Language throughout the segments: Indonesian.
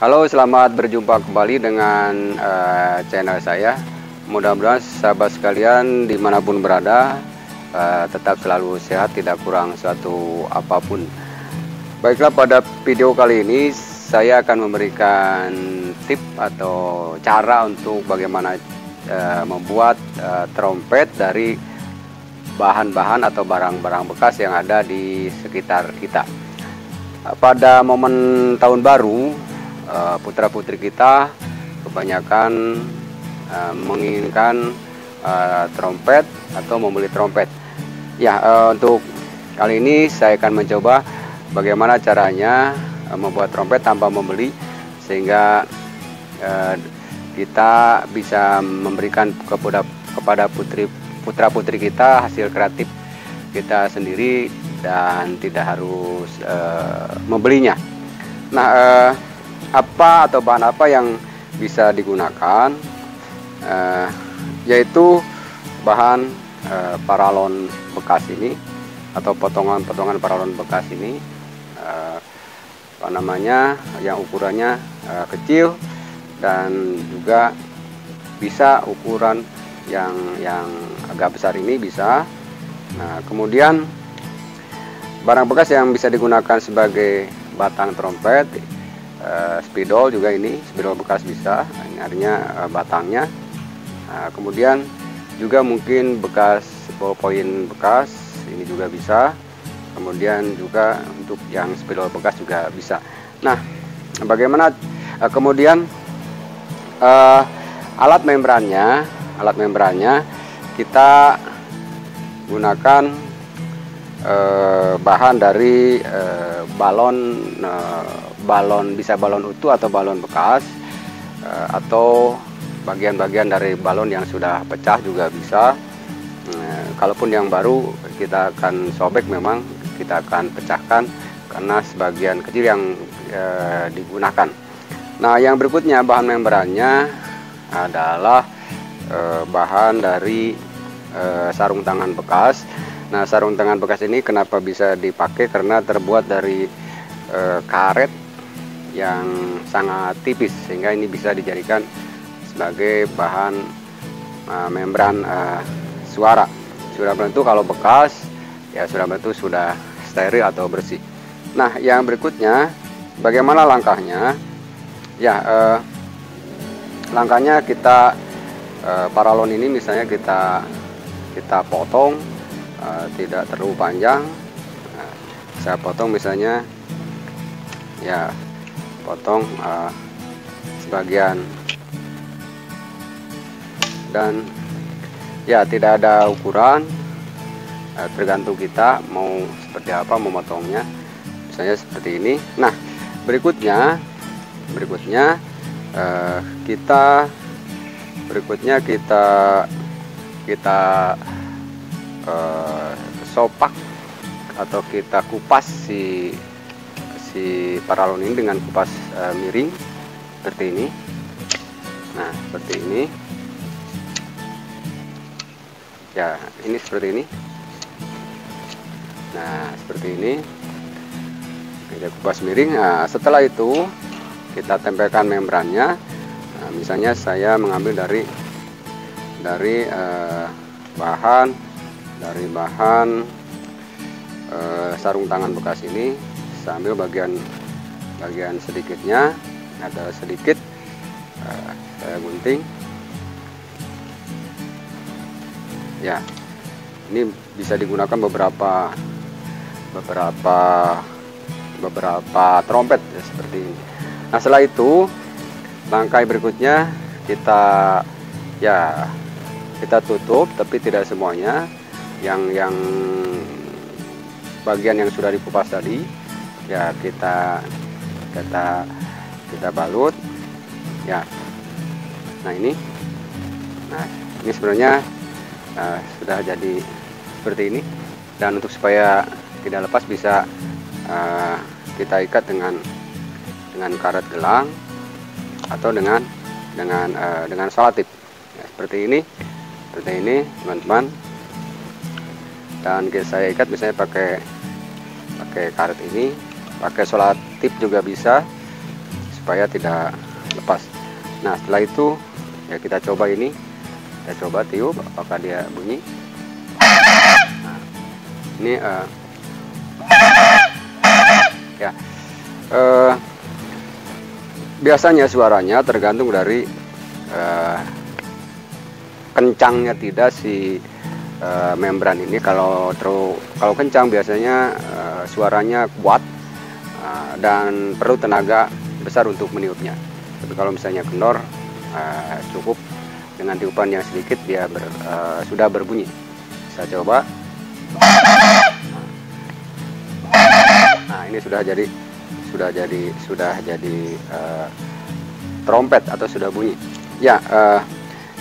Halo, selamat berjumpa kembali dengan channel saya. Mudah-mudahan sahabat sekalian dimanapun berada tetap selalu sehat, tidak kurang suatu apapun. Baiklah, pada video kali ini saya akan memberikan tip atau cara untuk bagaimana membuat trompet dari bahan-bahan atau barang-barang bekas yang ada di sekitar kita. Pada momen tahun baru, putra-putri kita kebanyakan menginginkan trompet atau membeli trompet. Ya, untuk kali ini saya akan mencoba bagaimana caranya membuat trompet tanpa membeli, sehingga kita bisa memberikan kepada putra-putri kita hasil kreatif kita sendiri dan tidak harus membelinya. Nah, apa atau bahan apa yang bisa digunakan, yaitu bahan paralon bekas ini atau potongan-potongan paralon bekas ini, apa namanya, yang ukurannya kecil dan juga bisa ukuran yang agak besar ini bisa. Nah, kemudian barang bekas yang bisa digunakan sebagai batang trompet, spidol juga, ini spidol bekas bisa, ini artinya batangnya. Nah, kemudian juga mungkin bekas ballpoint bekas, ini juga bisa. Kemudian juga untuk yang spidol bekas juga bisa. Nah, bagaimana kemudian alat membrannya kita gunakan bahan dari balon, bisa balon utuh atau balon bekas, atau bagian-bagian dari balon yang sudah pecah juga bisa. Kalaupun yang baru, kita akan sobek, memang kita akan pecahkan karena sebagian kecil yang digunakan. Nah, yang berikutnya bahan membrannya adalah bahan dari sarung tangan bekas. Nah, sarung tangan bekas ini kenapa bisa dipakai, karena terbuat dari karet yang sangat tipis, sehingga ini bisa dijadikan sebagai bahan membran suara. Sudah tentu kalau bekas, ya sudah tentu sudah steril atau bersih. Nah, yang berikutnya bagaimana langkahnya? Ya, langkahnya kita paralon ini misalnya kita potong, tidak terlalu panjang. Nah, saya potong misalnya, ya potong sebagian, dan ya tidak ada ukuran, tergantung kita mau seperti apa memotongnya, misalnya seperti ini. Nah, berikutnya kita sopak atau kita kupas si paralon ini dengan kupas miring seperti ini. Nah, seperti ini. Ya, ini seperti ini. Nah, seperti ini. Kita kupas miring. Nah, setelah itu kita tempelkan membrannya. Nah, misalnya saya mengambil dari bahan sarung tangan bekas ini. Saya ambil bagian sedikitnya, ada sedikit, saya gunting. Ya, ini bisa digunakan beberapa trompet, ya, seperti ini. Nah, setelah itu langkah berikutnya kita tutup, tapi tidak semuanya. Yang bagian yang sudah dikupas tadi, ya kita balut, ya. Nah, ini sebenarnya sudah jadi seperti ini. Dan untuk supaya tidak lepas, bisa kita ikat dengan karet gelang atau dengan selotip, ya, seperti ini teman-teman. Dan saya ikat misalnya pakai karet ini, pakai selotip juga bisa, supaya tidak lepas. Nah, setelah itu ya kita coba ini, kita coba tiup apakah dia bunyi. Nah, ini ya biasanya suaranya tergantung dari kencangnya tidak si membran ini. Kalau kencang biasanya suaranya kuat dan perlu tenaga besar untuk meniupnya. Tapi kalau misalnya kendor, cukup dengan tiupan yang sedikit dia sudah berbunyi. Saya coba. Nah, ini sudah jadi trompet atau sudah bunyi. Ya,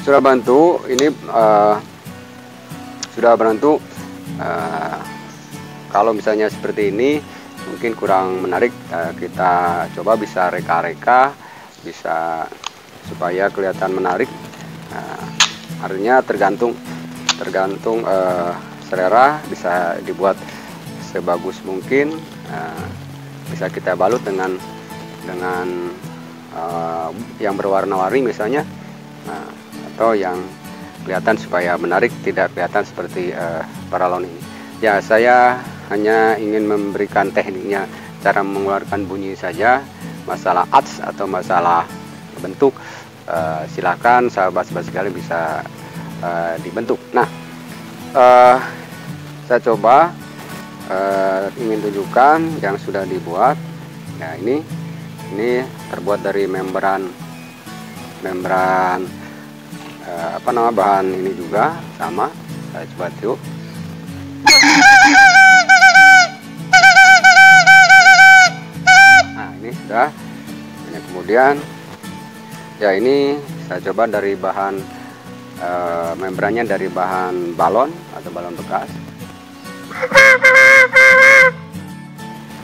sudah bantu. Ini sudah bantu. Kalau misalnya seperti ini mungkin kurang menarik, kita coba bisa reka-reka, bisa supaya kelihatan menarik. Artinya tergantung selera, bisa dibuat sebagus mungkin. Bisa kita balut dengan yang berwarna-warni misalnya, atau yang kelihatan supaya menarik, tidak kelihatan seperti paralon ini. Ya, saya hanya ingin memberikan tekniknya, cara mengeluarkan bunyi saja. Masalah ats atau masalah bentuk, silakan sahabat-sahabat sekalian bisa dibentuk. Nah, saya coba ingin tunjukkan yang sudah dibuat. Nah, ini terbuat dari membran bahan ini juga sama. Saya coba tiup. Nah, ini sudah. Ini kemudian ya, ini saya coba dari bahan membrannya dari bahan balon atau balon bekas.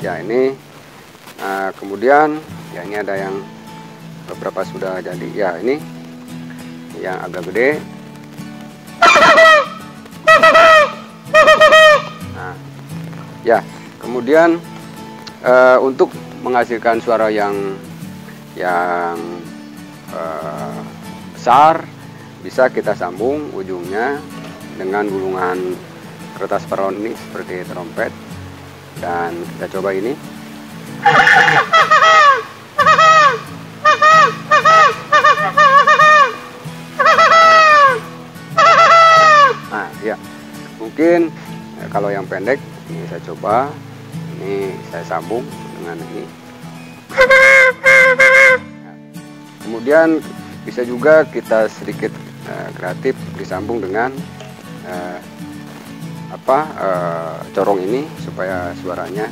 Ya, ini kemudian ya, ini ada yang beberapa sudah jadi. Ya, ini yang agak gede. Nah, ya, kemudian untuk menghasilkan suara yang besar, bisa kita sambung ujungnya dengan gulungan kertas paralon ini seperti trompet. Dan kita coba ini. Nah, ya, mungkin kalau yang pendek ini saya coba, ini saya sambung dengan ini. Nah, kemudian bisa juga kita sedikit kreatif disambung dengan corong ini supaya suaranya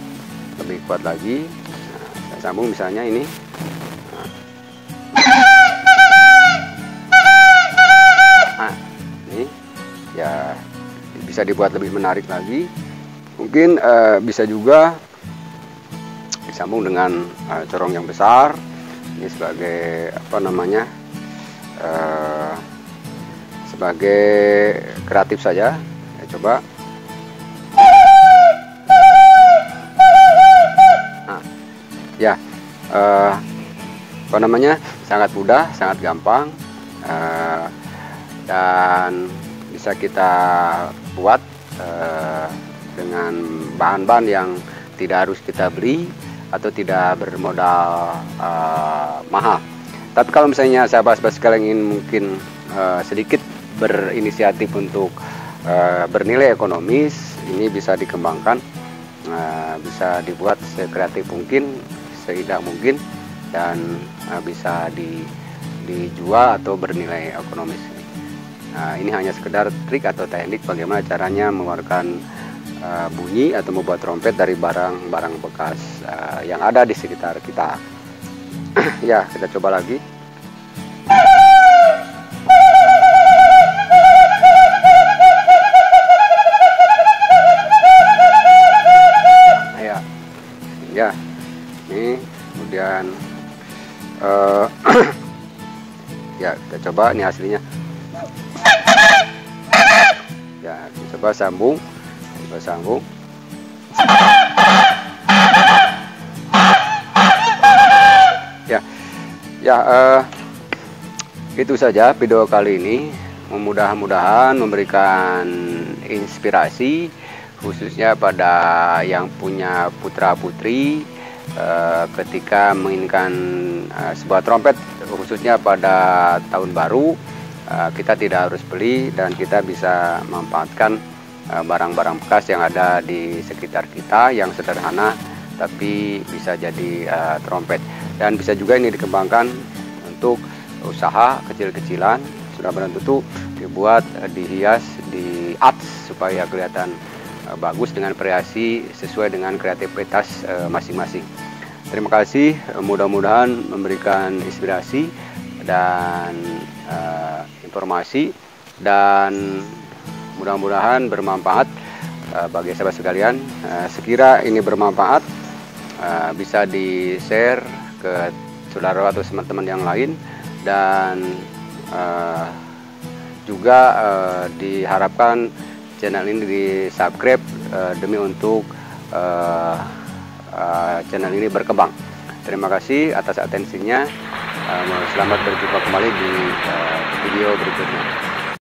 lebih kuat lagi. Nah, saya sambung misalnya ini. Nah, ini ya bisa dibuat lebih menarik lagi. Mungkin bisa juga disambung dengan corong yang besar. Ini sebagai sebagai kreatif saja. Saya coba. Nah, ya, sangat mudah, sangat gampang, dan bisa kita buat dengan bahan-bahan yang tidak harus kita beli atau tidak bermodal mahal. Tapi kalau misalnya sahabat-sahabat sekalian ingin mungkin sedikit berinisiatif untuk bernilai ekonomis, ini bisa dikembangkan, bisa dibuat sekreatif mungkin, seindah mungkin, dan bisa dijual atau bernilai ekonomis. Nah, ini hanya sekedar trik atau teknik bagaimana caranya mengeluarkan bunyi atau membuat trompet dari barang-barang bekas yang ada di sekitar kita. Ya, kita coba lagi. Ya, ini kemudian ya, kita coba ini hasilnya. Ya, kita coba sambung. Ya, Ya, itu saja video kali ini. Mudah-mudahan memberikan inspirasi khususnya pada yang punya putra-putri ketika menginginkan sebuah trompet, khususnya pada tahun baru. Kita tidak harus beli dan kita bisa memanfaatkan barang-barang bekas yang ada di sekitar kita yang sederhana tapi bisa jadi trompet. Dan bisa juga ini dikembangkan untuk usaha kecil-kecilan. Sudah barang tentu dibuat, dihias, di art supaya kelihatan bagus dengan variasi sesuai dengan kreativitas masing-masing. Terima kasih, mudah-mudahan memberikan inspirasi dan informasi, dan mudah-mudahan bermanfaat bagi sahabat sekalian. Sekira ini bermanfaat, bisa di-share ke saudara atau teman-teman yang lain, dan juga diharapkan channel ini di-subscribe demi untuk channel ini berkembang. Terima kasih atas atensinya. Selamat berjumpa kembali di video berikutnya.